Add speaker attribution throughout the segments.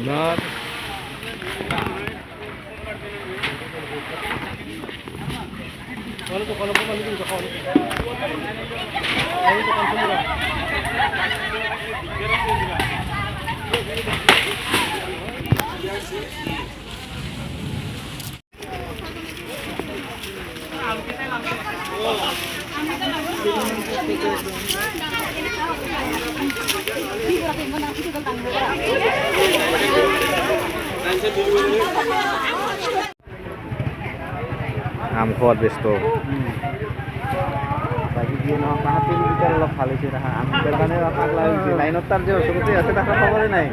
Speaker 1: Benar. Kalau bukan itu bisa kalau. Itu kan semua. Amkhot besto.
Speaker 2: বাকি দিয়ে ন কাহাতে ভিতরে অলপ ভাল হৈছে দেখা আমি কাৰণে পাক লাগিছে লাইনত তাৰ যে ওচৰতে আছে তাৰ খবৰে নাই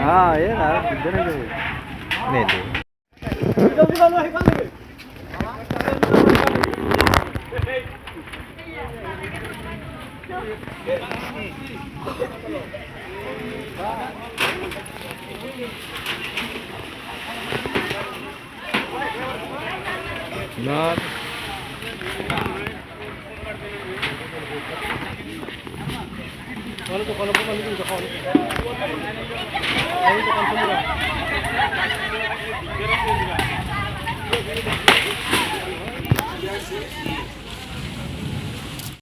Speaker 2: হ্যাঁ এ না দিনে যাব নে দে
Speaker 1: Benar. Kalau bukan itu bisa kalau. Itu kan semua.